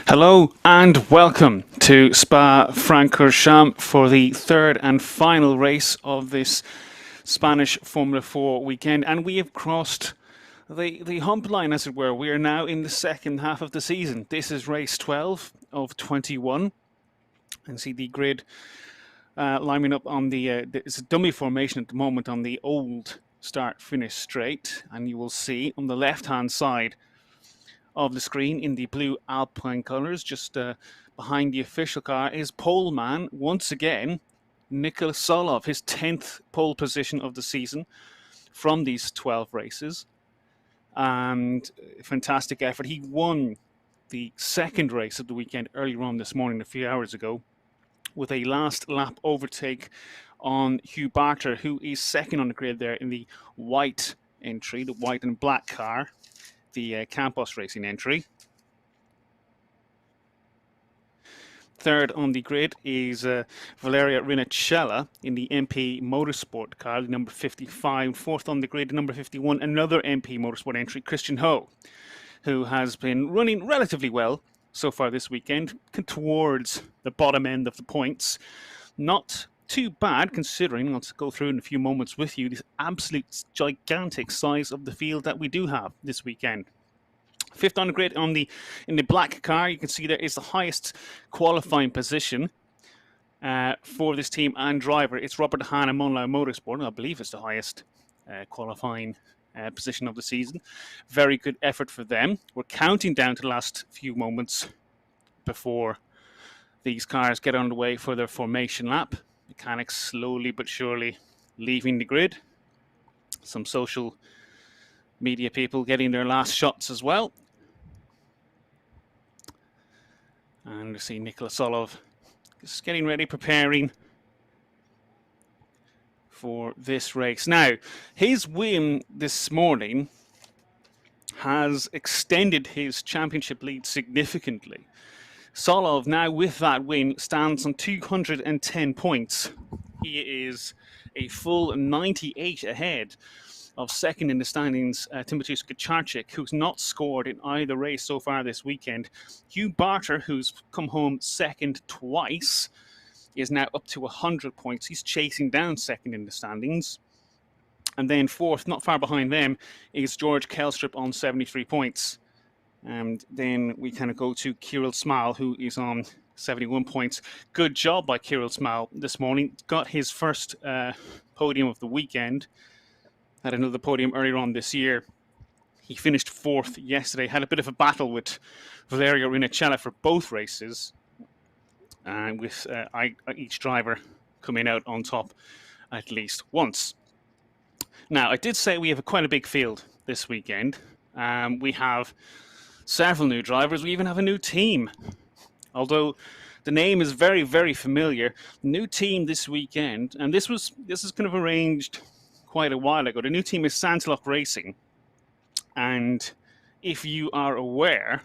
Hello and welcome to Spa-Francorchamps for the third and final race of this Spanish Formula 4 weekend. And we have crossed the hump line, as it were. We are now in the second half of the season. This is race 12 of 21. And see the grid lining up on it's a dummy formation at the moment on the old start-finish straight. And you will see on the left-hand side of the screen in the blue Alpine colours, just behind the official car, is pole man once again, Nikola Solov, his 10th pole position of the season from these 12 races. And fantastic effort. He won the second race of the weekend earlier on this morning, a few hours ago, with a last lap overtake on Hugh Barter, who is second on the grid there in the white entry, the white and black car, the Campos Racing entry. Third on the grid is Valeria Rinicella in the MP Motorsport car, the number 55. Fourth on the grid, number 51, another MP Motorsport entry, Christian Ho, who has been running relatively well so far this weekend, towards the bottom end of the points. Not too bad, considering, I'll go through in a few moments with you, this absolute gigantic size of the field that we do have this weekend. Fifth on the grid in the black car, you can see there is the highest qualifying position for this team and driver. It's Robert Hahn and Monlau Motorsport. I believe it's the highest qualifying position of the season. Very good effort for them. We're counting down to the last few moments before these cars get underway for their formation lap. Mechanics slowly but surely leaving the grid. Some social media people getting their last shots as well. And we see Nikola Solov just getting ready, preparing for this race. Now, his win this morning has extended his championship lead significantly. Solov now, with that win, stands on 210 points. He is a full 98 ahead of second in the standings, Timotheus Kucharczyk, who's not scored in either race so far this weekend. Hugh Barter, who's come home second twice, is now up to 100 points. He's chasing down second in the standings. And then fourth, not far behind them, is George Kelstrip on 73 points. And then we kind of go to Kirill Smal, who is on 71 points. Good job by Kirill Smal this morning. Got his first podium of the weekend. Had another podium earlier on this year. He finished fourth yesterday. Had a bit of a battle with Valeria Rinicella for both races. And with each driver coming out on top at least once. Now, I did say we have quite a big field this weekend. We have several new drivers. We even have a new team. Although the name is very, very familiar. New team this weekend, and this is kind of arranged quite a while ago. The new team is Santalok Racing. And if you are aware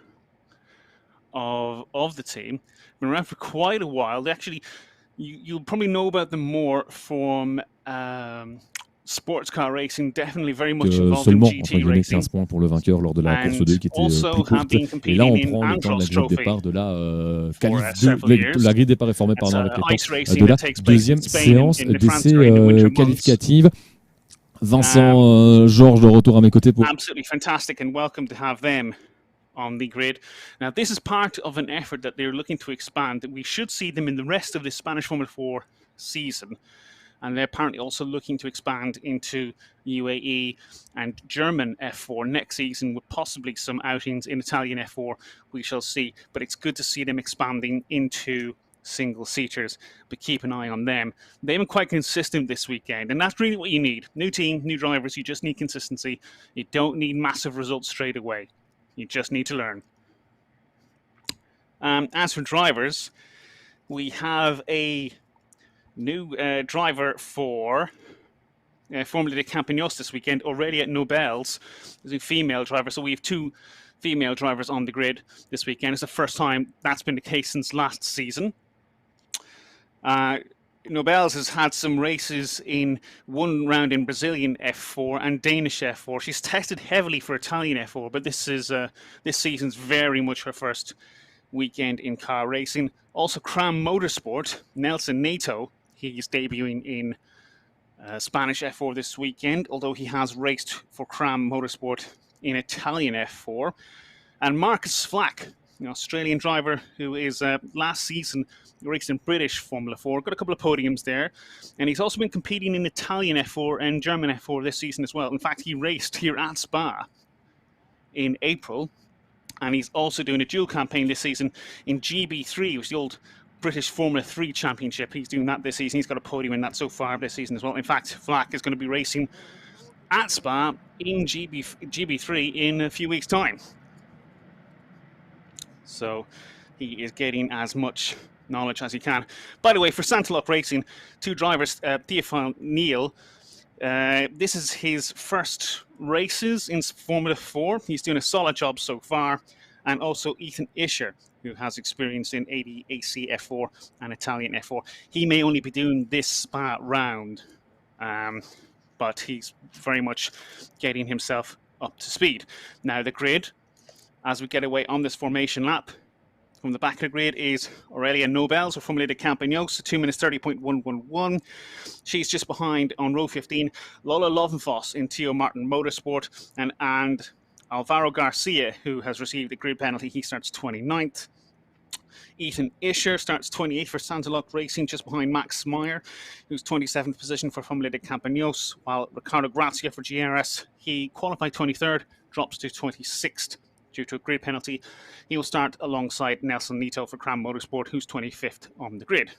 of the team, been around for quite a while. They actually, you'll probably know about them more from sports car racing, definitely very much involved in GT racing. 15 points pour le vainqueur lors de la course 2 qui était plus courte. Et là, on prend le temps de la grille de départ de la grille de départ est formée avec le temps de la deuxième séance d'essai qualificative. Vincent Georges de retour à mes côtés pour... Absolutely fantastic and welcome to have them on the grid. Now, this is part of an effort that they're looking to expand. We should see them in the rest of the Spanish Formula 4 season. And they're apparently also looking to expand into UAE and German F4 next season, with possibly some outings in Italian F4. We shall see. But it's good to see them expanding into single-seaters, but keep an eye on them. They've been quite consistent this weekend, and that's really what you need. New team, new drivers, you just need consistency. You don't need massive results straight away. You just need to learn. As for drivers, we have a new driver for Formula de Campagnos this weekend, already at Nobels. There's a female driver, so we have two female drivers on the grid this weekend. It's the first time that's been the case since last season. Nobels has had some races in one round in Brazilian F4 and Danish F4. She's tested heavily for Italian F4, but this season's very much her first weekend in car racing. Also, Cram Motorsport, Nelson Nato, he's debuting in Spanish F4 this weekend, although he has raced for Cram Motorsport in Italian F4. And Marcus Flack, an Australian driver who is last season raced in British Formula 4, got a couple of podiums there. And he's also been competing in Italian F4 and German F4 this season as well. In fact, he raced here at Spa in April. And he's also doing a dual campaign this season in GB3, which is the old British Formula 3 Championship. He's doing that this season. He's got a podium in that so far this season as well. In fact, Flack is going to be racing at Spa in GB3 in a few weeks' time. So he is getting as much knowledge as he can. By the way, for Santalok Racing, two drivers, Theophile Neal, this is his first races in Formula 4. He's doing a solid job so far. And also Ethan Isher, who has experience in AC F4 and Italian F4. He may only be doing this Spa round, but he's very much getting himself up to speed. Now the grid, as we get away on this formation lap, from the back of the grid is Aurelia Nobels for Formula de Campagnos, 2 minutes 30.111. She's just behind on row 15, Lola Lovenfoss in Tio Martin Motorsport, and Alvaro Garcia, who has received a grid penalty. He starts 29th. Ethan Isher starts 28th for Santalok Racing, just behind Max Meyer, who's 27th position for Formula de Campagnos, while Ricardo Grazia for GRS, he qualified 23rd, drops to 26th. Due to a grid penalty. He will start alongside Nelson Nito for Cram Motorsport, who's 25th on the grid.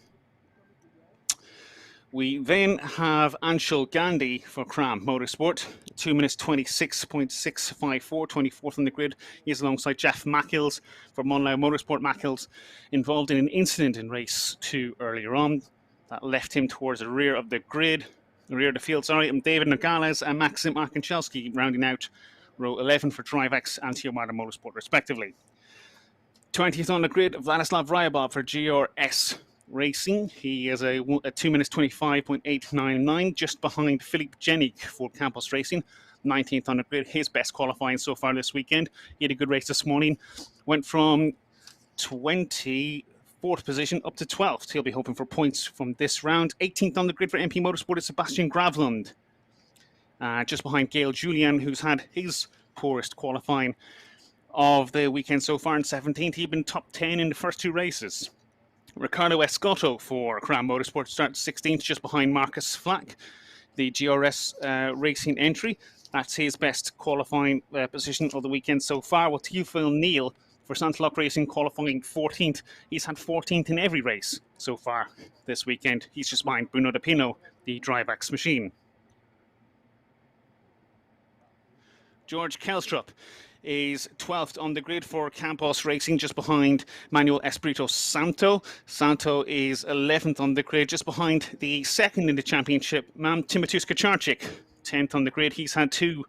We then have Anshul Gandhi for Cram Motorsport, 2 minutes 26.654, 24th on the grid. He is alongside Jeff Mackills for Monlau Motorsport. Mackills involved in an incident in race 2 earlier on that left him towards the rear of the grid, the rear of the field, sorry, and David Nogales and Maxim Arkanchelski rounding out row 11 for DriveX and Tio Martin Motorsport, respectively. 20th on the grid, Vladislav Ryabov for GRS Racing. He is a 2 minutes 25.899, just behind Philippe Jenik for Campos Racing. 19th on the grid, his best qualifying so far this weekend. He had a good race this morning. Went from 24th position up to 12th. He'll be hoping for points from this round. 18th on the grid for MP Motorsport is Sebastian Gravlund. Just behind Gail Julian, who's had his poorest qualifying of the weekend so far in 17th. He'd been top 10 in the first 2 races. Ricardo Escotto for Cram Motorsport starts 16th, just behind Marcus Flack, the GRS racing entry. That's his best qualifying position of the weekend so far. With Theophile Neal for Santalok Racing qualifying 14th. He's had 14th in every race so far this weekend. He's just behind Bruno De Pino, the DriveX machine. George Kelstrup is 12th on the grid for Campos Racing, just behind Manuel Espirito Santo. Santo is 11th on the grid, just behind the second in the championship, Timotheus Kaczarczyk, 10th on the grid. He's had 2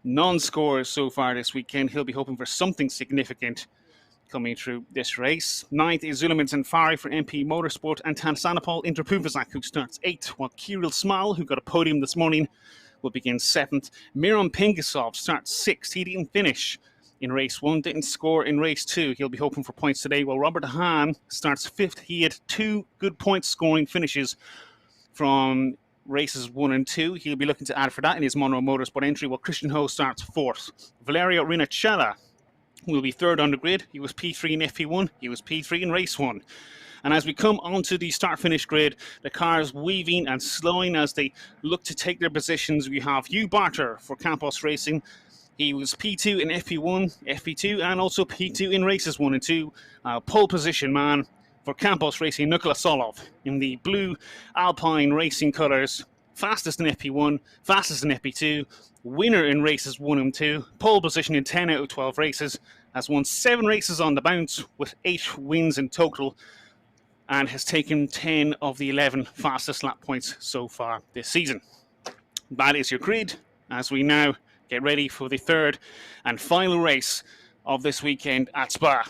non-scores so far this weekend. He'll be hoping for something significant coming through this race. 9th is Zulaiman Zanfari for MP Motorsport, and Tansanapol Interpuvazak, who starts 8th, while Kirill Smal, who got a podium this morning, will begin 7th. Miron Pingasov starts 6th. He didn't finish in race 1, didn't score in race 2. He'll be hoping for points today, while Robert Hahn starts 5th. He had 2 good point scoring finishes from races 1 and 2. He'll be looking to add for that in his Monroe Motorsport entry, while Christian Ho starts 4th. Valerio Rinacella will be 3rd on the grid. He was P3 in FP1. He was P3 in race 1. And as we come onto the start-finish grid, the cars weaving and slowing as they look to take their positions. We have Hugh Barter for Campos Racing. He was P2 in FP1, FP2, and also P2 in races 1 and 2. Pole position man for Campos Racing, Nikola Solov, in the blue Alpine Racing colours. Fastest in FP1, fastest in FP2, winner in races 1 and 2, pole position in 10 out of 12 races, has won 7 races on the bounce with 8 wins in total, and has taken 10 of the 11 fastest lap points so far this season. That is your grid as we now get ready for the 3rd and final race of this weekend at Spa.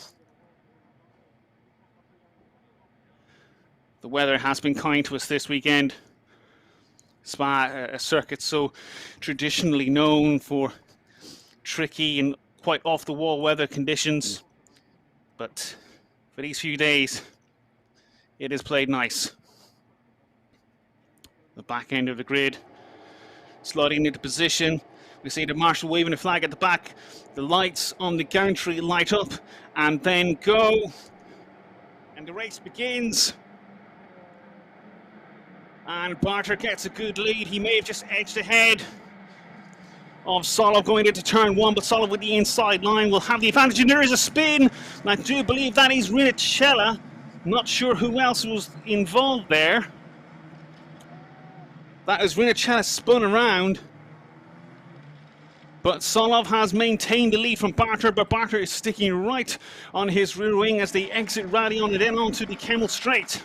The weather has been kind to us this weekend. Spa, a circuit so traditionally known for tricky and quite off-the-wall weather conditions. But for these few days, it is played nice. The back end of the grid, sliding into position. We see the marshal waving the flag at the back. The lights on the gantry light up and then go. And the race begins. And Barter gets a good lead. He may have just edged ahead of Solov going into turn one, but Solov with the inside line will have the advantage. And there is a spin. And I do believe that is Rinicella. Not sure who else was involved there. That is Rinicella spun around. But Solov has maintained the lead from Barter, but Barter is sticking right on his rear wing as they exit Radion and then onto the Kemmel Straight.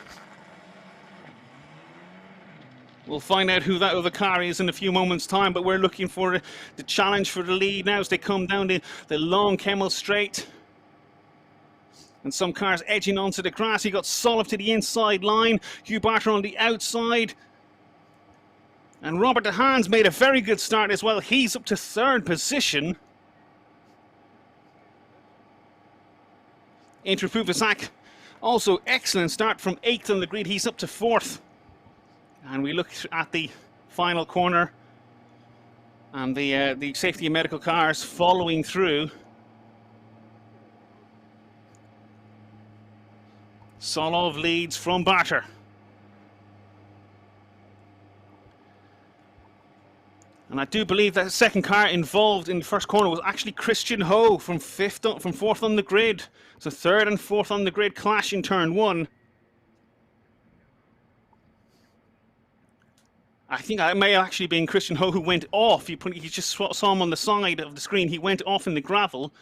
We'll find out who that other car is in a few moments' time, but we're looking for the challenge for the lead now as they come down the long Kemmel Straight. And some cars edging onto the grass. You got Solov to the inside line, Hugh Barter on the outside. And Robert de Haan's made a very good start as well. He's up to third position. Andrew Puvacek, also excellent start from 8th on the grid. He's up to 4th. And we look at the final corner and the safety and medical cars following through. Solov leads from Barter. And I do believe that the second car involved in the first corner was actually Christian Ho from 4th on the grid. So 3rd and 4th on the grid clash in turn one. I think it may have actually been Christian Ho who went off. You just saw him on the side of the screen. He went off in the gravel.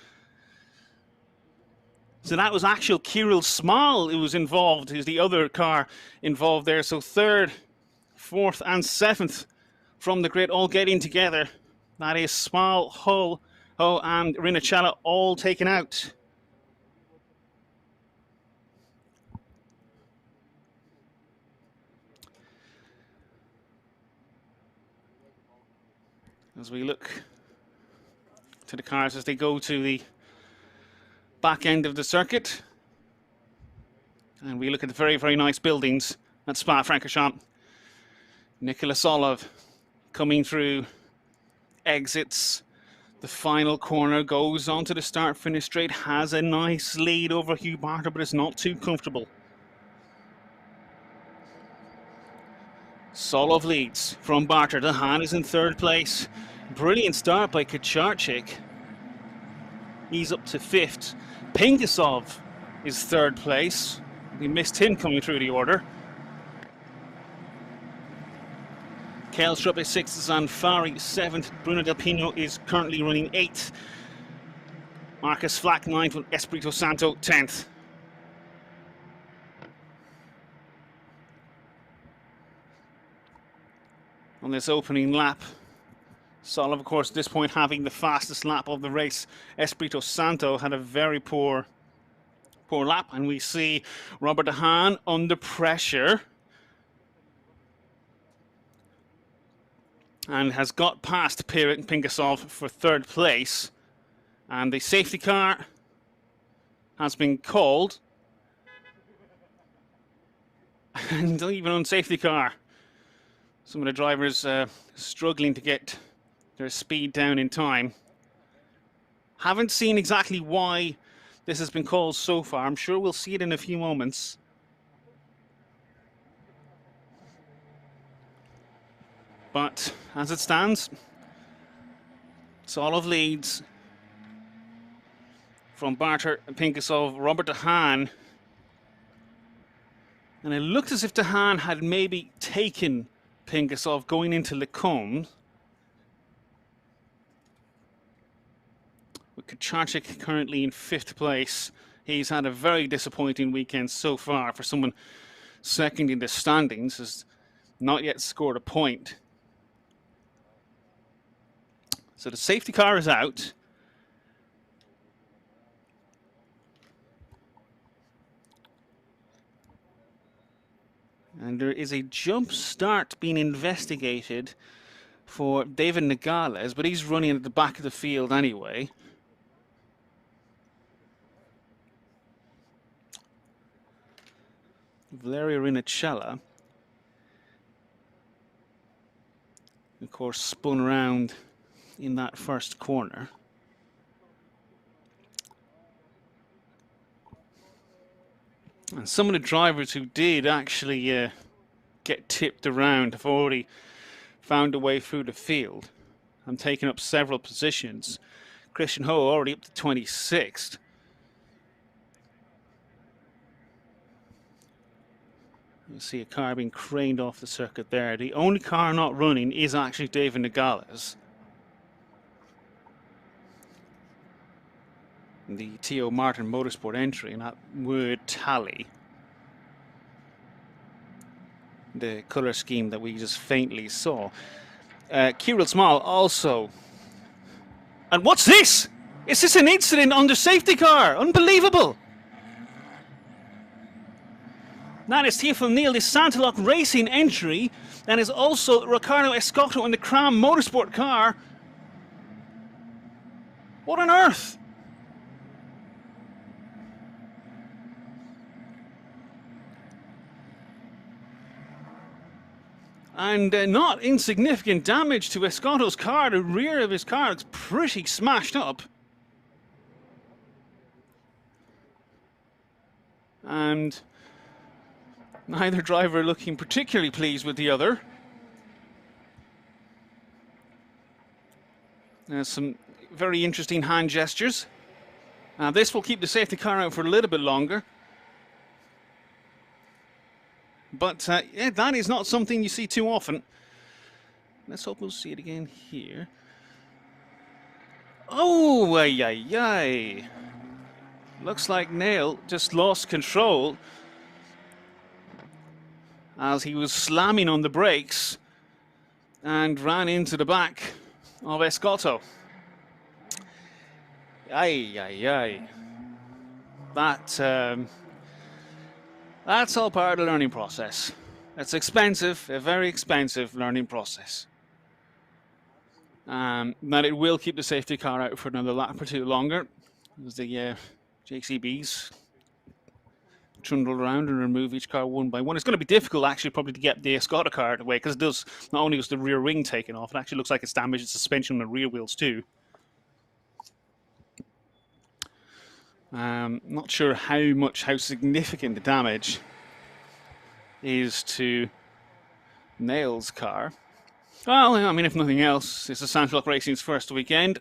So that was actual Kirill Small who was involved, who's the other car involved there. So 3rd, 4th and 7th from the grid all getting together. That is Small, Ho and Rinicella all taken out. As we look to the cars as they go to the back end of the circuit. And we look at the very, very nice buildings at Spa-Francorchamps. Nikola Solov coming through, exits the final corner, goes onto the start-finish straight, has a nice lead over Hugh Barter, but it's not too comfortable. Solov leads from Barter. De Haan is in 3rd place. Brilliant start by Kacharczyk. He's up to 5th. Pingasov is 3rd place. We missed him coming through the order. Kelstrup is 6th, Zanfari 7th. Bruno Del Pino is currently running 8th. Marcus Flack 9th with Espirito Santo 10th. On this opening lap, Solov, of course, at this point having the fastest lap of the race. Espirito Santo had a very poor lap, and we see Robert de Haan under pressure and has got past Pingasov for 3rd place. And the safety car has been called. And even on safety car, some of the drivers struggling to get their speed down in time. Haven't seen exactly why this has been called so far. I'm sure we'll see it in a few moments. But as it stands, Solov leads from Barter, Pingasov, Robert de Haan. And it looked as if de Haan had maybe taken Pingasov going into Lecombe. With Kacharczyk currently in 5th place. He's had a very disappointing weekend so far for someone second in the standings. Has not yet scored a point. So the safety car is out. And there is a jump start being investigated for David Nogales, but he's running at the back of the field anyway. Valeria Rinicella, of course, spun around in that first corner. And some of the drivers who did actually get tipped around have already found a way through the field and taken up several positions. Christian Ho already up to 26th. You see a car being craned off the circuit there. The only car not running is actually David Nogales. The T.O. Martin Motorsport entry, and that would tally the colour scheme that we just faintly saw. Kirill Small also. And what's this? Is this an incident on the safety car? Unbelievable! That is Tiafel Neal, the Santaloc Racing entry. That is also Ricardo Escoto in the Cram Motorsport car. What on earth? And not insignificant damage to Escoto's car. The rear of his car is pretty smashed up. And neither driver looking particularly pleased with the other. Some very interesting hand gestures. This will keep the safety car out for a little bit longer. But yeah, that is not something you see too often. Let's hope we'll see it again here. Oh, ay, ay, ay. Looks like Neal just lost control as he was slamming on the brakes and ran into the back of Escoto. Ay, ay, ay. That's all part of the learning process. It's expensive, a very expensive learning process. That it will keep the safety car out for another lap or two longer as the JCBs trundle around and remove each car one by one. It's going to be difficult actually probably to get the Escoto car away because it does, not only is the rear wing taken off, it actually looks like it's damaged the suspension on the rear wheels too. Not sure how significant the damage is to Neal's car. Well, I mean, if nothing else, it's the Santaloc Racing's first weekend.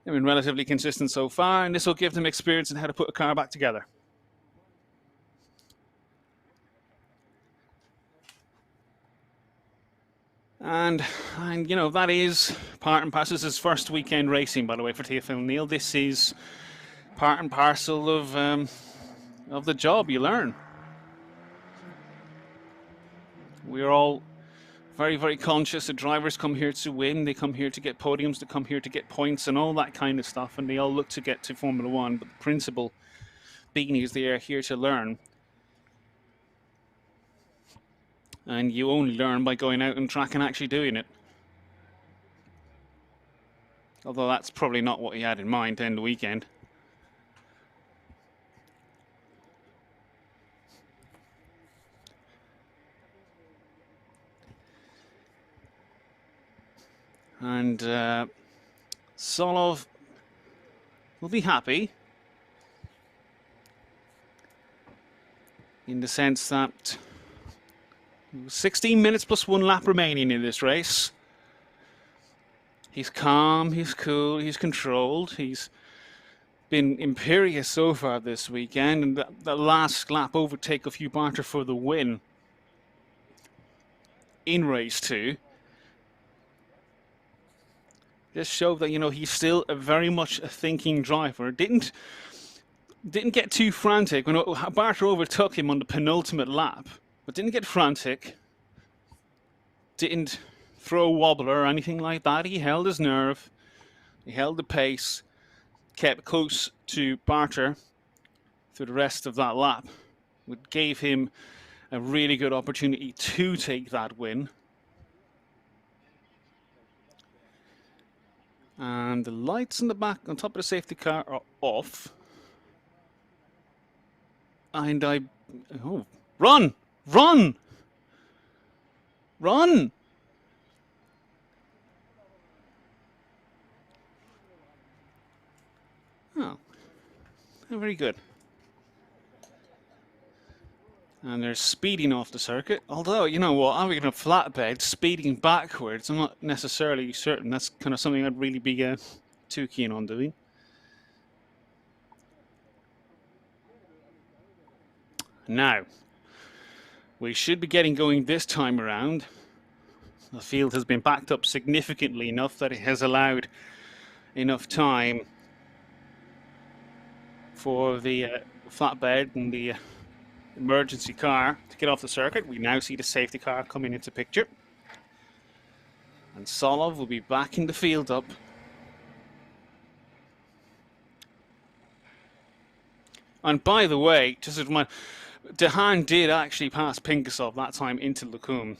They've been relatively consistent so far, and this will give them experience in how to put a car back together. And you know, that is part and parcel. This is first weekend racing, by the way, for Tiafel Neal. This is part and parcel of the job you learn. We're all very, very conscious that drivers come here to win. They come here to get podiums, they come here to get points and all that kind of stuff, and they all look to get to Formula One. But the principle being is they are here to learn. And you only learn by going out on track and actually doing it. Although that's probably not what he had in mind to end the weekend. And Solov will be happy in the sense that 16 minutes plus 1 lap remaining in this race. He's calm, he's cool, he's controlled. He's been imperious so far this weekend, and that last lap overtake of Hugh Barter for the win in race 2 just showed that, you know, he's still very much a thinking driver. Didn't get too frantic when Barter overtook him on the penultimate lap, but didn't get frantic. Didn't throw a wobbler or anything like that. He held his nerve. He held the pace. Kept close to Barter through the rest of that lap. It gave him a really good opportunity to take that win. And the lights in the back on top of the safety car are off. And oh, run! Run! Run! Oh, very good. And they're speeding off the circuit. Although, you know what, having a flatbed speeding backwards, I'm not necessarily certain that's kind of something I'd really be too keen on doing. Now, we should be getting going this time around. The field has been backed up significantly enough that it has allowed enough time for the flatbed and the emergency car to get off the circuit. We now see the safety car coming into picture. And Solov will be back in the field up. And by the way, just as my Dehaan did actually pass Pinkasov that time into Lacombe.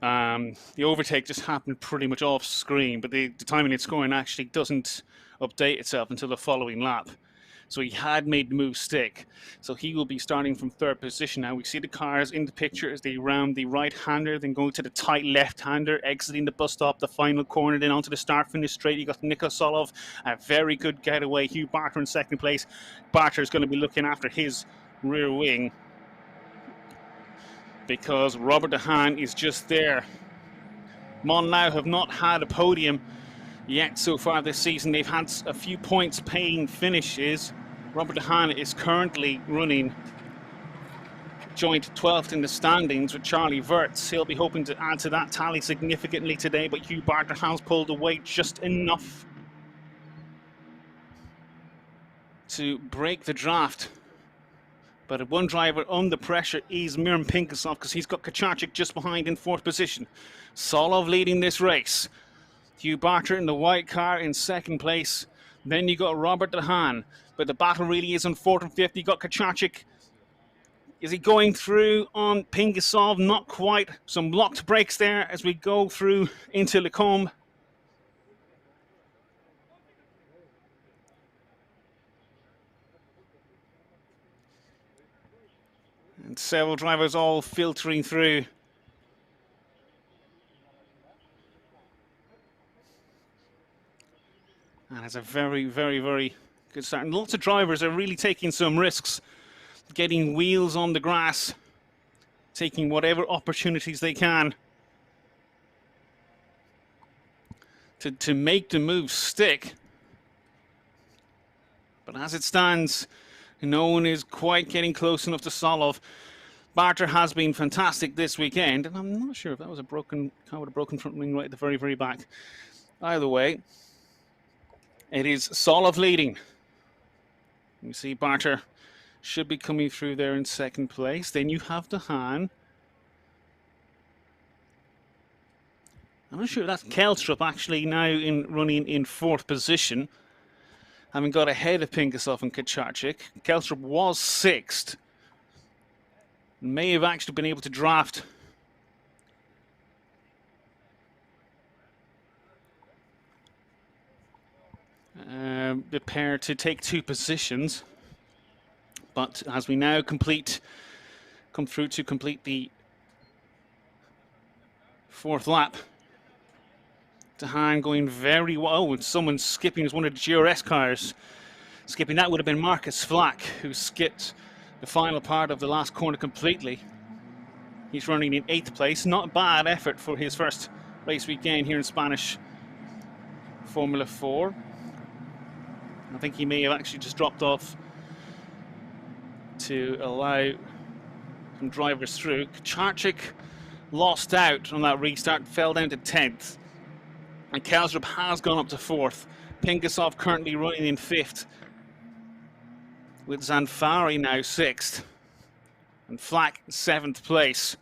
The overtake just happened pretty much off screen, but the timing and scoring actually doesn't update itself until the following lap. So he had made the move stick. So he will be starting from third position now. We see the cars in the picture as they round the right-hander, then going to the tight left-hander, exiting the bus stop, the final corner, then onto the start-finish straight. You got Niko Solov, a very good getaway. Hugh Barter in second place. Barter is going to be looking after his rear wing because Robert Dehaan is just there. Monlau have not had a podium yet so far this season. They've had a few points paying finishes. Robert Dehaan is currently running joint 12th in the standings with Charlie Wirtz. He'll be hoping to add to that tally significantly today, but Hugh Barter has pulled away just enough to break the draft. But one driver under pressure is Miran Pinkasov because he's got Kacharczyk just behind in fourth position. Solov leading this race. Hugh Barter in the white car in second place. Then you got Robert Dehaan. But the battle really is on fourth and fifth. You got Kacharczyk. Is he going through on Pinkasov? Not quite. Some locked brakes there as we go through into Lacombe. And several drivers all filtering through. And it's a very, very, very good start. And lots of drivers are really taking some risks, getting wheels on the grass, taking whatever opportunities they can to make the move stick. But as it stands, no one is quite getting close enough to Solov. Barter has been fantastic this weekend, and I'm not sure if that was a broken car with a broken front wing right at the very, very back. Either way, it is Solov leading. You see Barter should be coming through there in second place. Then you have Dehaan. I'm not sure if that's Kelstrup actually now running in fourth position, having got ahead of Pinkasov and Kacharczyk. Kelstrup was sixth. May have actually been able to draft the pair to take two positions. But as we now come through to complete the fourth lap, Dehaan going very well. Oh, and someone skipping is one of the GRS cars. Skipping that would have been Marcus Flack, who skipped the final part of the last corner completely. He's running in 8th place. Not a bad effort for his first race weekend here in Spanish Formula 4. I think he may have actually just dropped off to allow some drivers through. Kacharczyk lost out on that restart, fell down to 10th. And Kelstrup has gone up to 4th. Pinkasov currently running in 5th. With Zanfari now 6th. And Flack 7th place.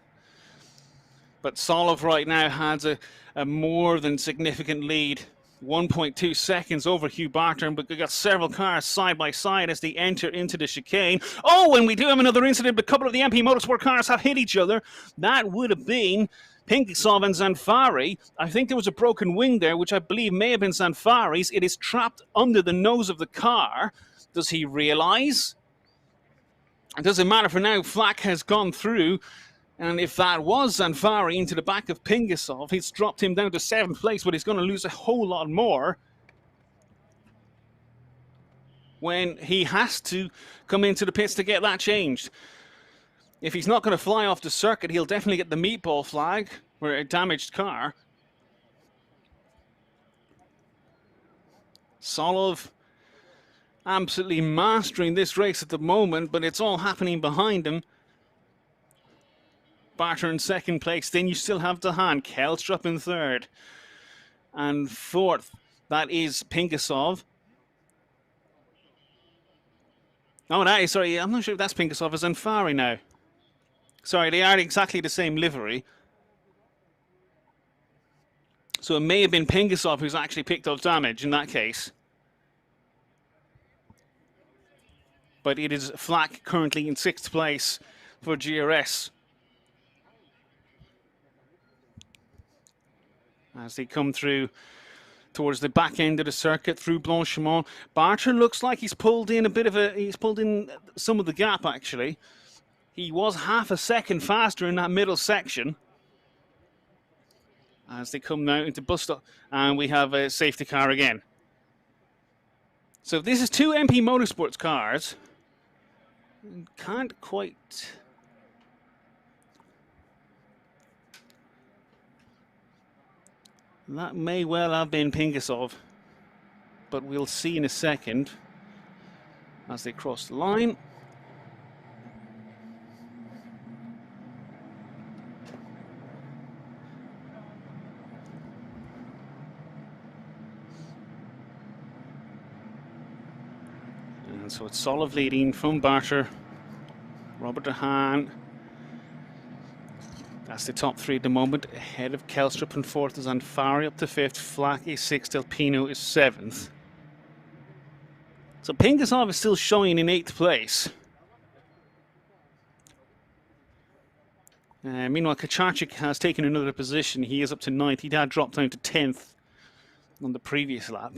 But Solov right now has a more than significant lead. 1.2 seconds over Hugh Barter, but we've got several cars side by side as they enter into the chicane. Oh, and we do have another incident. A couple of the MP Motorsport cars have hit each other. That would have been Pinkasov and Zanfari. I think there was a broken wing there, which I believe may have been Zanfari's. It is trapped under the nose of the car. Does he realize It doesn't matter for now. Flack has gone through. And if that was Zanfari into the back of Pingasov, he's dropped him down to 7th place, but he's going to lose a whole lot more when he has to come into the pits to get that changed. If he's not going to fly off the circuit, he'll definitely get the meatball flag for a damaged car. Solov absolutely mastering this race at the moment, but it's all happening behind him. Barter in 2nd place, then you still have Dahan, Kelstrup in 3rd. And 4th, that is Pingasov. Oh, that is, sorry, I'm not sure if that's Pingasov or Zanfari now. Sorry, they are exactly the same livery. So it may have been Pingasov who's actually picked up damage in that case. But it is Flack currently in 6th place for GRS. As they come through towards the back end of the circuit through Blanchimont. Barter looks like he's pulled in some of the gap actually. He was half a second faster in that middle section. As they come now into bus stop, and we have a safety car again. So this is 2 MP Motorsports cars. Can't quite... That may well have been Pingasov, but we'll see in a second as they cross the line. And so it's Solov leading from Barter, Robert Dahan. That's the top 3 at the moment, ahead of Kelstrup in 4th, is Zanfari up to 5th, Flack is 6th, Delpino is 7th. So Pingasov is still showing in 8th place. Meanwhile, Kacharczyk has taken another position. He is up to 9th. He had dropped down to 10th on the previous lap.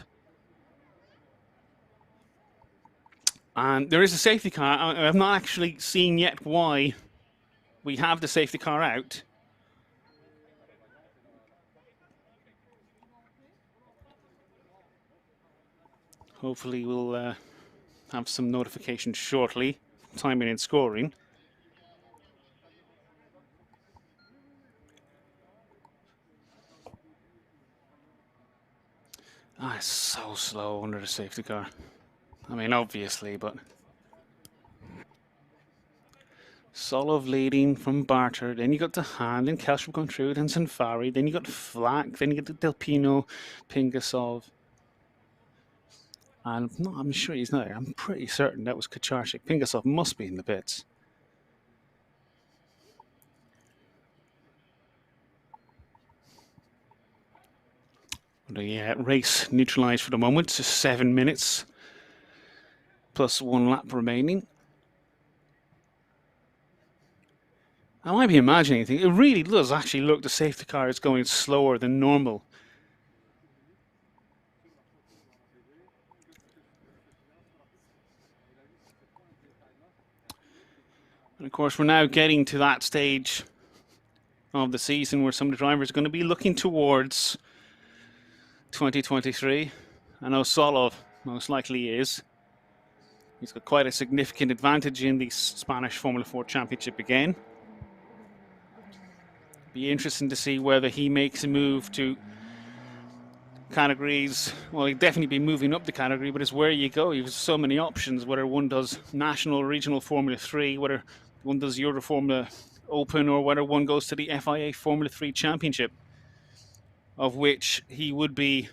And there is a safety car. I've not actually seen yet why we have the safety car out. Hopefully we'll have some notification shortly, timing and scoring. It's so slow under the safety car. I mean, obviously, but... Solov leading from Barter, then you got Dahan, then Kelstrup going through, then Zanfari, then you got Flack, then you got Delpino, Pingasov. And I'm sure he's not there. I'm pretty certain that was Kacharczyk. Pingasov must be in the pits. The race neutralized for the moment, just 7 minutes plus 1 lap remaining. I might be imagining anything. It really does actually look the safety car is going slower than normal. And of course, we're now getting to that stage of the season where some of the drivers are going to be looking towards 2023. I know Solov most likely is. He's got quite a significant advantage in the Spanish Formula 4 Championship again. Be interesting to see whether he makes a move to categories. Well, he'd definitely be moving up the category, but it's where you go. You have so many options, whether one does national, regional Formula 3, whether one does Euro Formula Open, or whether one goes to the FIA Formula 3 Championship, of which he would be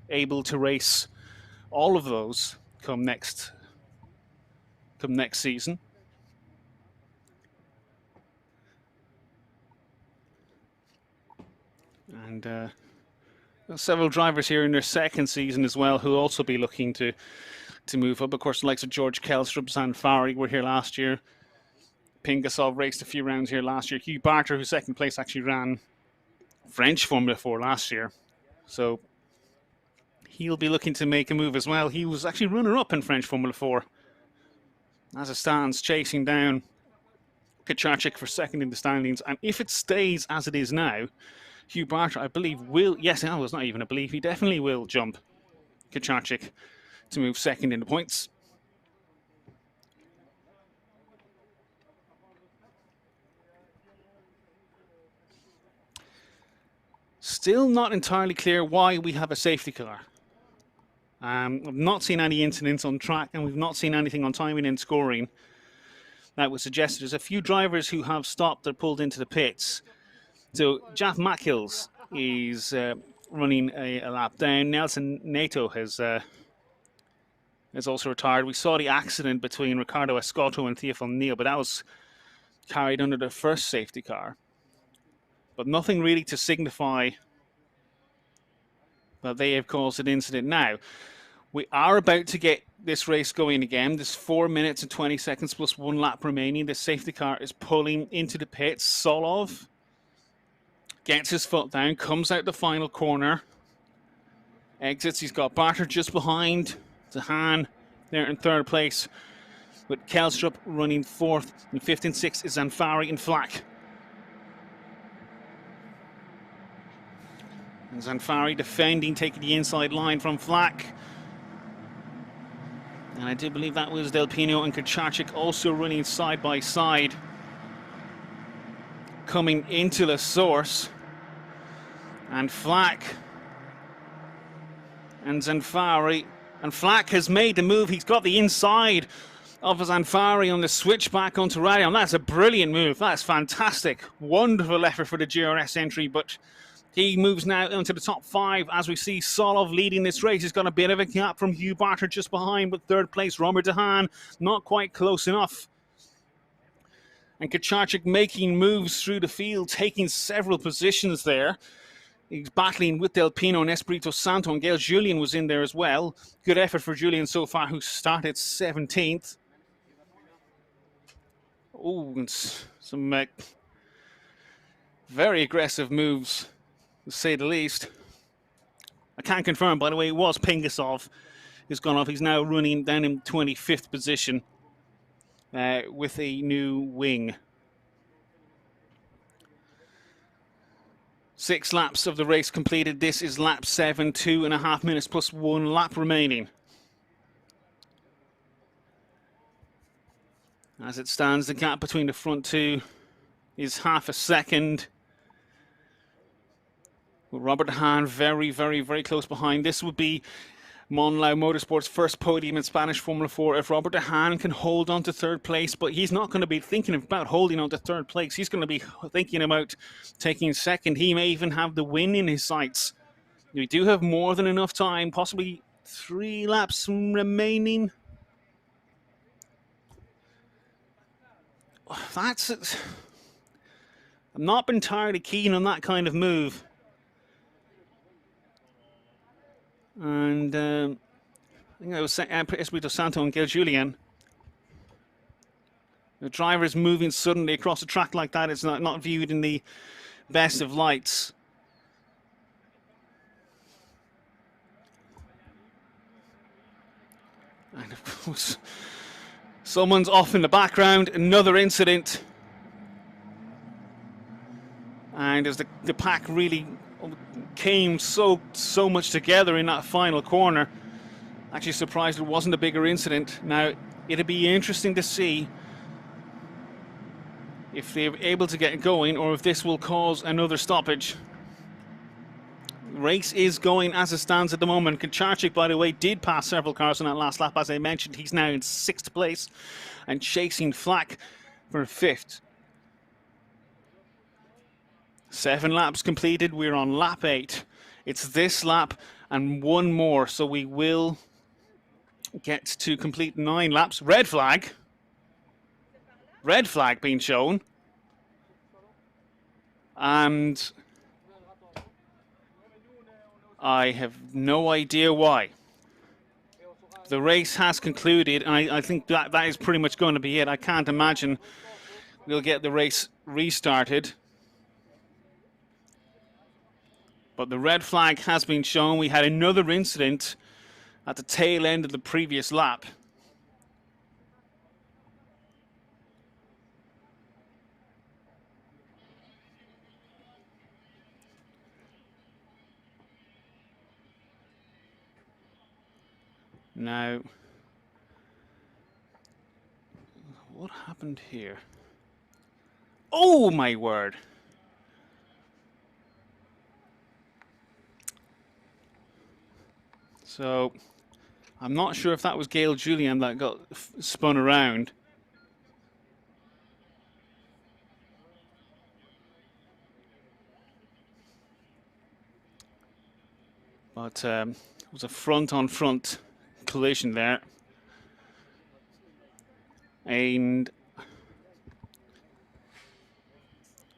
able to race all of those come next season. And several drivers here in their second season as well who will also be looking to move up. Of course, the likes of George Kelstrup, Zanfari were here last year. Pingasov raced a few rounds here last year. Hugh Barter, who's second place, actually ran French Formula 4 last year. So he'll be looking to make a move as well. He was actually runner-up in French Formula 4 as it stands, chasing down Kucharczyk for second in the standings. And if it stays as it is now, Hugh Barter, I believe, will... Yes, I was not even a believe. He definitely will jump Kucharczyk to move second in the points. Still not entirely clear why we have a safety car. I've not seen any incidents on track, and we've not seen anything on timing and scoring that would suggest there's a few drivers who have stopped or pulled into the pits. So Jaff Mackhills is running a lap down. Nelson Neto has also retired. We saw the accident between Ricardo Escoto and Theophil Neal, but that was carried under the first safety car. But nothing really to signify that they have caused an incident now. We are about to get this race going again. There's 4 minutes and 20 seconds plus 1 lap remaining. The safety car is pulling into the pits. Solov gets his foot down, comes out the final corner, exits. He's got Barter just behind. Zahan there in third place, with Kelstrup running fourth, and fifth and sixth is Zanfari and Flack. And Zanfari defending, taking the inside line from Flack. And I do believe that was Del Pino and Kucharczyk also running side by side, coming into the source. And Flack and Zanfari. And Flack has made the move. He's got the inside of Zanfari on the switchback onto Radion. That's a brilliant move. That's fantastic. Wonderful effort for the GRS entry, but he moves now into the top 5 as we see Solov leading this race. He's got a bit of a gap from Hugh Barter just behind, but third place, Robert Dehaan, not quite close enough. And Kucharczyk making moves through the field, taking several positions there. He's battling with Del Pino and Espirito Santo, and Gail Julien was in there as well. Good effort for Julien so far, who started 17th. Oh, and some very aggressive moves, to say the least. I can't confirm, by the way, it was Pingasov who's gone off. He's now running down in 25th position with a new wing. 6 laps of the race completed. This is lap 7, 2.5 minutes plus 1 lap remaining. As it stands, the gap between the front two is half a second. Robert Hahn very, very, very close behind. This would be Monlau Motorsport's first podium in Spanish Formula 4 if Robert Hahn can hold on to third place, but he's not going to be thinking about holding on to third place. He's going to be thinking about taking second. He may even have the win in his sights. We do have more than enough time, possibly 3 laps remaining. I'm not entirely keen on that kind of move. And I think I was saying Espirito Santo and Gail Julien. The driver is moving suddenly across a track like that. It's not viewed in the best of lights. And of course, someone's off in the background. Another incident. And as the pack really came so much together in that final corner, actually surprised it wasn't a bigger incident. Now, it'd be interesting to see if they're able to get going or if this will cause another stoppage. The race is going as it stands at the moment. Kucharczyk, by the way, did pass several cars on that last lap. As I mentioned, he's now in 6th place and chasing Flack for 5th. 7 laps completed. We're on lap 8. It's this lap and 1 more, so we will get to complete 9 laps. Red flag. Red flag being shown. And I have no idea why. The race has concluded, and I think that is pretty much going to be it. I can't imagine we'll get the race restarted. But the red flag has been shown. We had another incident at the tail end of the previous lap. Now, what happened here? Oh my word! So, I'm not sure if that was Gail Julian that got spun around. But it was a front-on-front collision there. And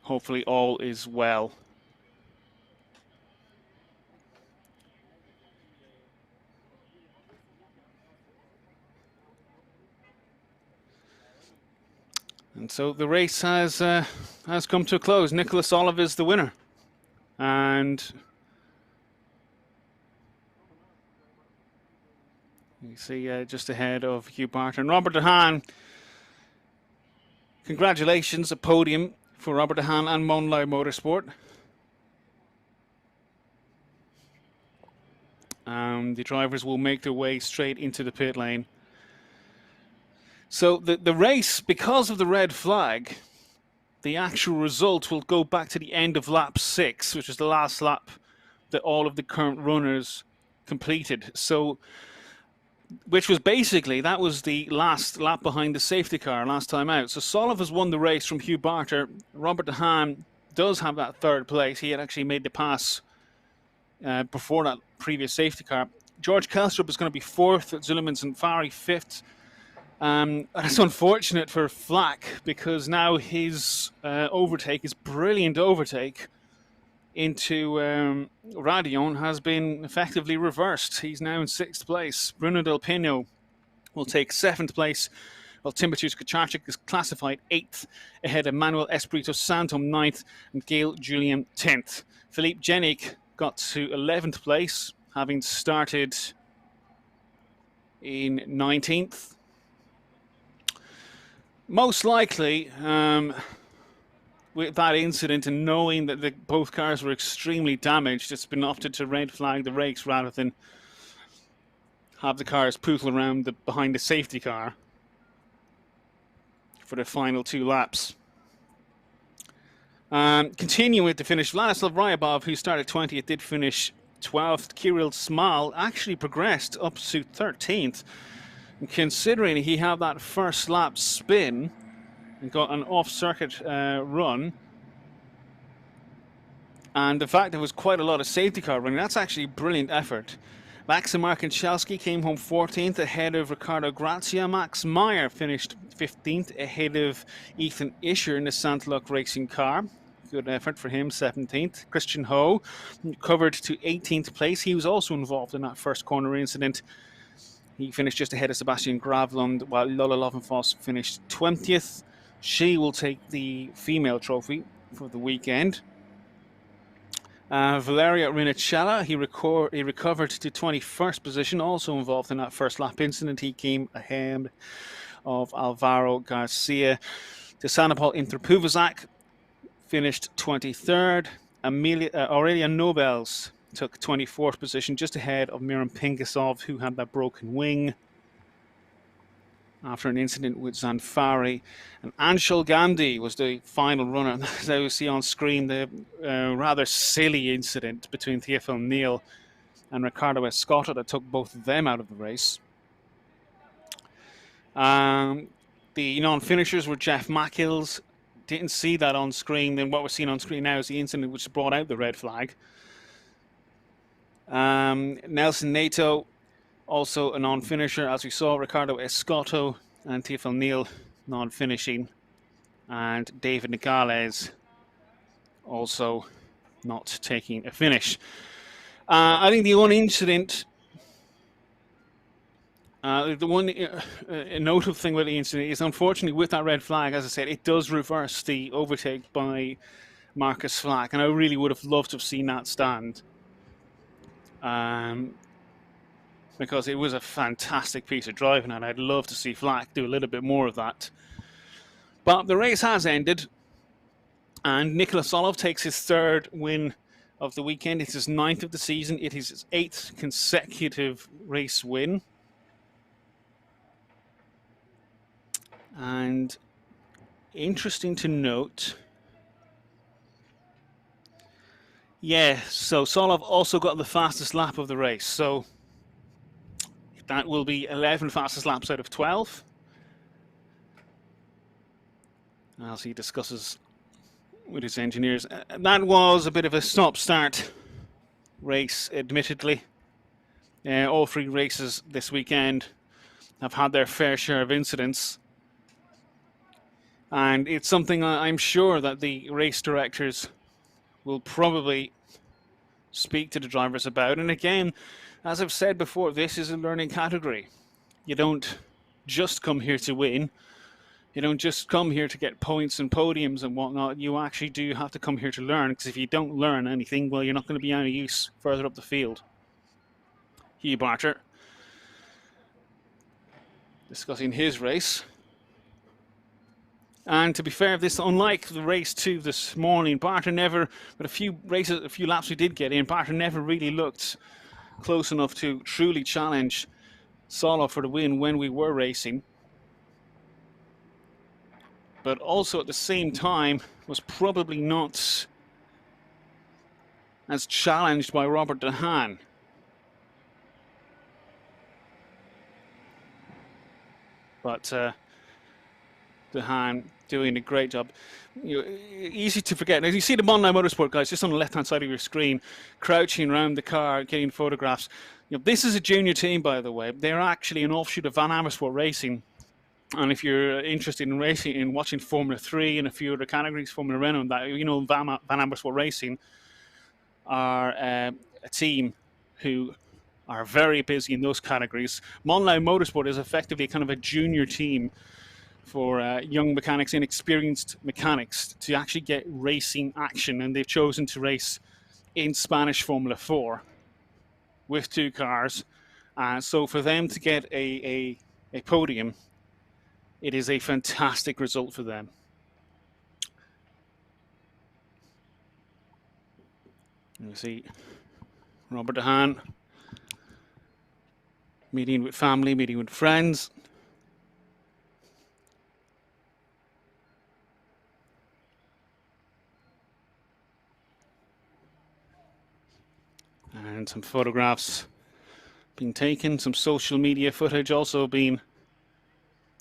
hopefully all is well. And so the race has come to a close. Nicholas Olive is the winner. And you see just ahead of Hugh Barter and Robert De Haan. Congratulations, a podium for Robert De Haan and Monlau Motorsport. The drivers will make their way straight into the pit lane. So the race, because of the red flag, the actual result will go back to the end of lap 6, which is the last lap that all of the current runners completed. So, which was basically, that was the last lap behind the safety car last time out. So Solov has won the race from Hugh Barter. Robert De Haan does have that third place. He had actually made the pass before that previous safety car. George Kelstrup is going to be 4th, Zullemans and Fari 5th. It's unfortunate for Flack because now his overtake, his brilliant overtake into Radion has been effectively reversed. He's now in 6th place. Bruno Del Pino will take 7th place, while Timothy Kaczarczyk is classified 8th, ahead of Manuel Espirito Santo 9th and Gail Julian 10th. Philippe Jenik got to 11th place, having started in 19th. Most likely, with that incident and knowing that both cars were extremely damaged, it's been opted to red flag the race rather than have the cars pootle around behind the safety car for the final 2 laps. Continuing with the finish, Vladislav Ryabov, who started 20th, did finish 12th. Kirill Smal actually progressed up to 13th. And considering he had that first lap spin and got an off-circuit run, and the fact there was quite a lot of safety car running, that's actually a brilliant effort. Maxim Markinchelski came home 14th ahead of Ricardo Grazia. Max Meyer finished 15th ahead of Ethan Isher in the Santaluk Racing car. Good effort for him, 17th. Christian Ho covered to 18th place. He was also involved in that first corner incident. He finished just ahead of Sebastian Gravlund, while Lola Lovenfoss finished 20th. She will take the female trophy for the weekend. Valeria Rinicella, he recovered to 21st position, also involved in that first lap incident. He came ahead of Alvaro Garcia. Tisanopol Interpuvazak finished 23rd. Aurelia Nobels took 24th position, just ahead of Miran Pingasov, who had that broken wing after an incident with Zanfari. And Anshul Gandhi was the final runner. As you see on screen, the rather silly incident between Theophil Neal and Ricardo Escoto that took both of them out of the race. The non-finishers were Jeff Mackills. Didn't see that on screen. Then what we're seeing on screen now is the incident which brought out the red flag. Nelson Nato, also a non-finisher, as we saw. Ricardo Escoto and Theophil Neal non-finishing, and David Nogales also not taking a finish. I think the one incident, the one notable thing about the incident is, unfortunately, with that red flag, as I said, it does reverse the overtake by Marcus Flack, and I really would have loved to have seen that stand. Because it was a fantastic piece of driving, and I'd love to see Flack do a little bit more of that. But the race has ended, and Nicholas Solov takes his 3rd win of the weekend. It's his 9th of the season. It is his 8th consecutive race win. And interesting to note, yeah, so Solov also got the fastest lap of the race. So that will be 11 fastest laps out of 12. As he discusses with his engineers. That was a bit of a stop-start race, admittedly. All 3 races this weekend have had their fair share of incidents. And it's something I'm sure that the race directors will probably speak to the drivers about. And again, as I've said before, this is a learning category. You don't just come here to win. You don't just come here to get points and podiums and whatnot. You actually do have to come here to learn, because if you don't learn anything, well, you're not going to be any use further up the field. Hugh Barter discussing his race. And to be fair, this, unlike the race 2 this morning, Barter never, but a few laps we did get in, Barter never really looked close enough to truly challenge Solov for the win when we were racing. But also at the same time was probably not as challenged by Robert De Haan. But De Haan doing a great job. Easy to forget. As you see the Monlight Motorsport guys just on the left-hand side of your screen, crouching around the car, getting photographs. This is a junior team, by the way. They're actually an offshoot of Van Amersfoort Racing. And if you're interested in racing, in watching Formula 3 and a few other categories, Formula Renault, that, Van Amersfoort Racing are a team who are very busy in those categories. Monlight Motorsport is effectively kind of a junior team for young mechanics, inexperienced mechanics, to actually get racing action, and they've chosen to race in Spanish Formula 4 with 2 cars. So for them to get a podium, it is a fantastic result for them. You see Robert De Haan meeting with family, meeting with friends. And some photographs being taken, some social media footage also being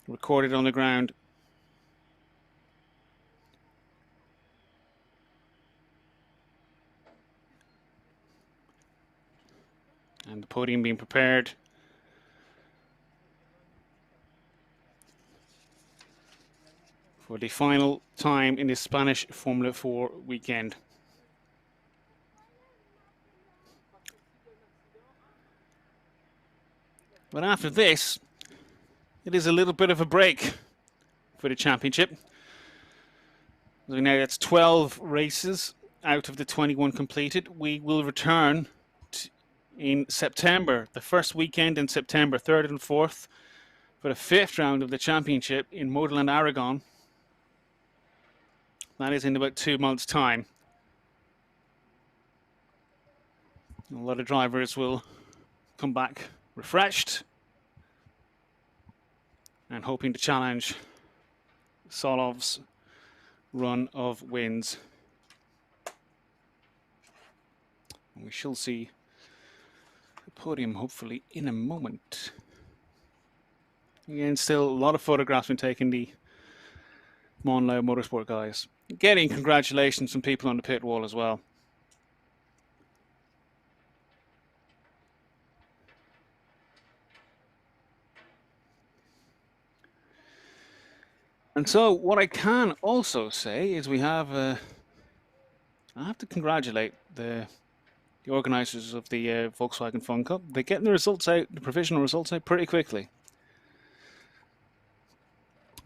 recorded on the ground. And the podium being prepared for the final time in the Spanish Formula 4 weekend. But after this, it is a little bit of a break for the championship. So now that's 12 races out of the 21 completed. We will return in September, the first weekend in September, 3rd and 4th, for the 5th round of the championship in Motorland Aragon. That is in about 2 months' time. A lot of drivers will come back refreshed and hoping to challenge Solov's run of wins. And we shall see the podium hopefully in a moment. Again, still a lot of photographs been taken, the Monlight Motorsport guys. Getting congratulations from people on the pit wall as well. And so what I can also say is we have, I have to congratulate the organisers of the Volkswagen Fun Cup. They're getting the results out, the provisional results out pretty quickly.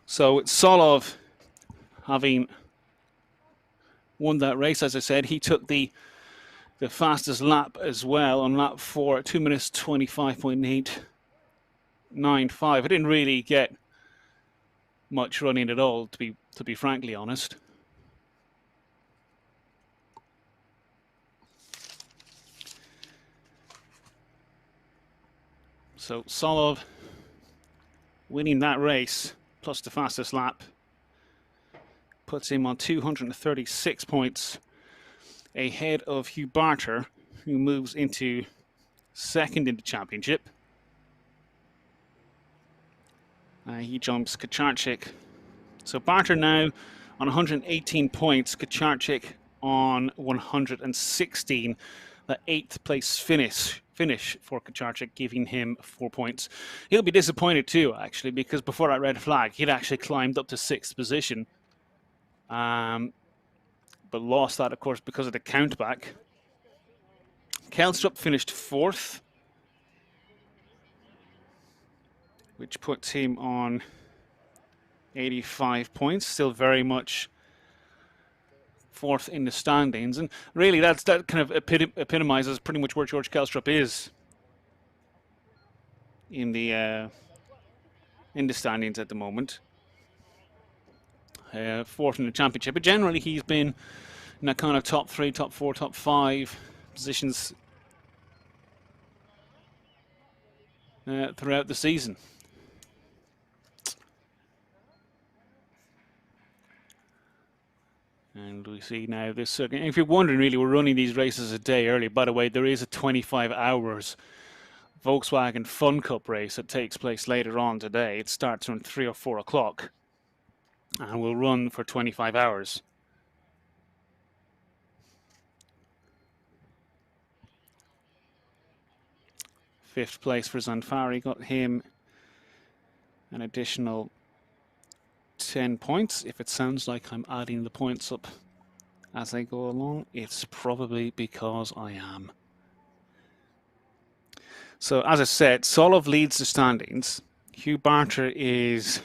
So it's Solov having won that race, as I said. He took the fastest lap as well on lap 4 at 2 minutes 25.895. I didn't really get much running at all, to be frankly honest. So Solov winning that race plus the fastest lap puts him on 236 points, ahead of Hugh Barter, who moves into second in the championship. He jumps Kucharczyk. So Barter now on 118 points, Kucharczyk on 116. The 8th place finish for Kucharczyk, giving him 4 points. He'll be disappointed too, actually, because before that red flag, he'd actually climbed up to 6th position. But lost that, of course, because of the countback. Kelstrup finished 4th, which puts him on 85 points, still very much 4th in the standings. And really, that kind of epitomizes pretty much where George Kelstrup is in the standings at the moment. 4th in the championship, but generally he's been in that kind of top 3, top 4, top 5 positions throughout the season. And we see now this circuit. If you're wondering, really, we're running these races a day early. By the way, there is a 25 hours Volkswagen Fun Cup race that takes place later on today. It starts around 3 or 4 o'clock and will run for 25 hours. Fifth place for Zanfari, got him an additional 10 points. If it sounds like I'm adding the points up as I go along, it's probably because I am. So as I said, Solov leads the standings. Hugh Barter is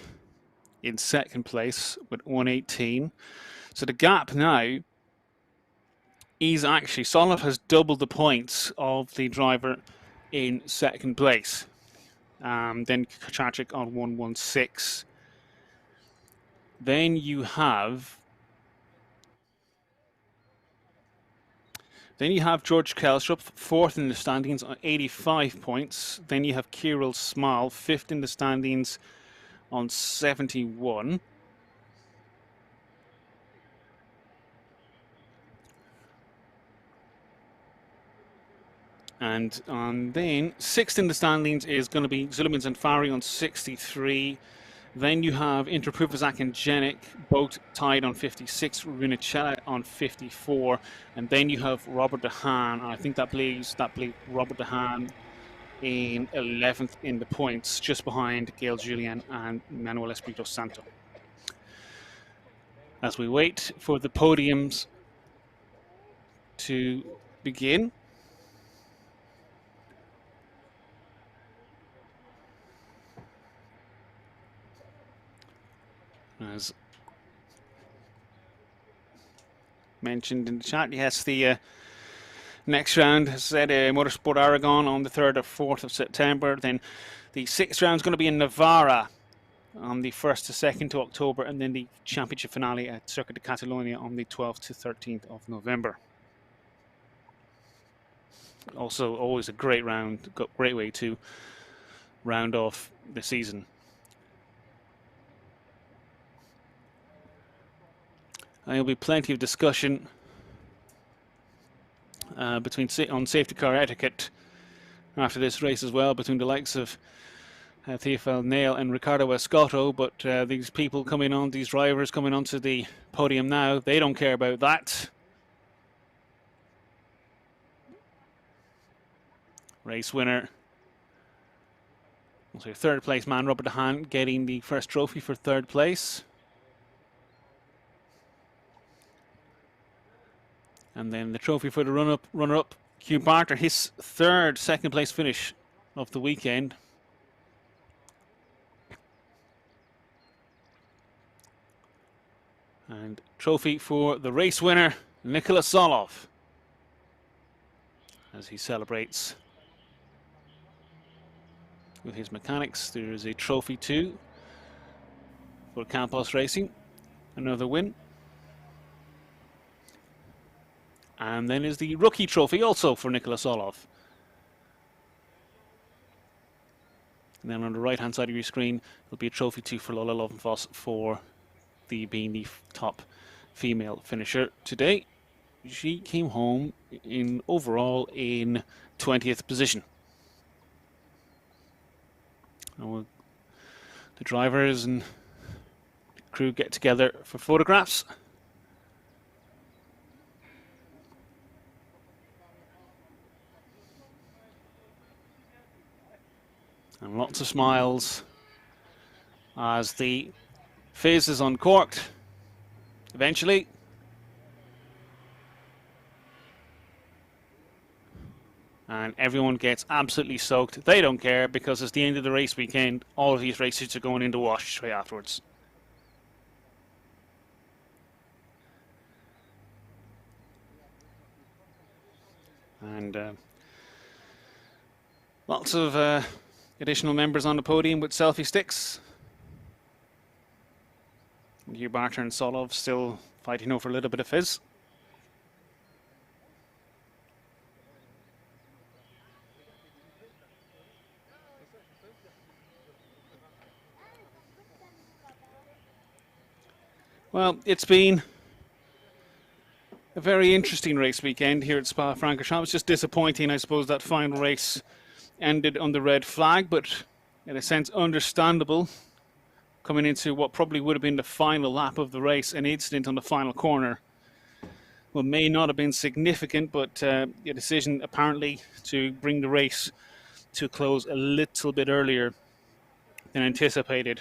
in 2nd place with 118. So the gap now is actually, Solov has doubled the points of the driver in 2nd place. Then Kucharczyk on 116. Then you have George Kelstrup, 4th in the standings on 85 points. Then you have Kirill Smal, 5th in the standings on 71. And then 6th in the standings is going to be Zulman Zanfari on 63. Then you have Interprufazak and Jenik, both tied on 56, Runacella on 54. And then you have Robert De Haan, and I think that leaves Robert De Haan in 11th in the points, just behind Gail Julien and Manuel Espirito Santo. As we wait for the podiums to begin. As mentioned in the chat, yes, the next round has said Motorsport Aragon on the 3rd or 4th of September. Then the 6th round is going to be in Navarra on the 1st to 2nd to October, and then the championship finale at Circuit de Catalunya on the 12th to 13th of November. Also, always a great round, great way to round off the season. There'll be plenty of discussion on safety car etiquette after this race as well, between the likes of Theophile Nail and Ricardo Escotto. But these people coming on, these drivers coming onto the podium now, they don't care about that. Race winner, also 3rd place man Robert De Haan, getting the first trophy for 3rd place. And then the trophy for the runner-up, Hugh Barter, his 3rd 2nd place finish of the weekend. And trophy for the race winner, Nikola Solov, as he celebrates with his mechanics. There is a trophy too for Campos Racing, another win. And then is the rookie trophy also for Nikola Solov. And then on the right-hand side of your screen, there'll be a trophy too for Lola Lovenfoss for being the top female finisher today. She came home overall in 20th position. And the drivers and the crew get together for photographs. And lots of smiles as the fizz is uncorked eventually. And everyone gets absolutely soaked. They don't care because it's the end of the race weekend. All of these races are going into wash straight afterwards. And lots of additional members on the podium with selfie sticks. Hugh Barter and Solov still fighting over a little bit of fizz. Well, it's been a very interesting race weekend here at Spa-Francorchamps. It's just disappointing, I suppose, that final race ended on the red flag, but in a sense understandable. Coming into what probably would have been the final lap of the race, an incident on the final corner. Well, may not have been significant, but a decision apparently to bring the race to a close a little bit earlier than anticipated,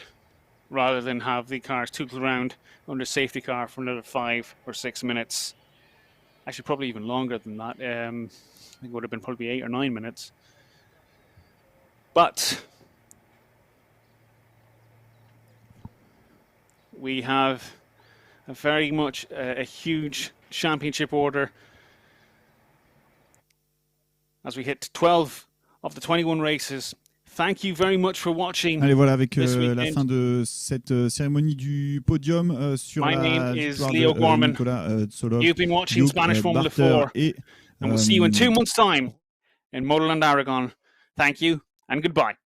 rather than have the cars tootled around under safety car for another 5 or 6 minutes. Actually, probably even longer than that. I think it would have been probably 8 or 9 minutes. But we have a very much a huge championship order as we hit 12 of the 21 races. Thank you very much for watching. Allez, voilà, avec la fin de cette cérémonie du podium sur My la name is victoire Leo de Gorman. Nicolas Solov. You've been watching Spanish Formula 4, and we'll see you in 2 months' time in Motorland Aragon. Thank you and goodbye.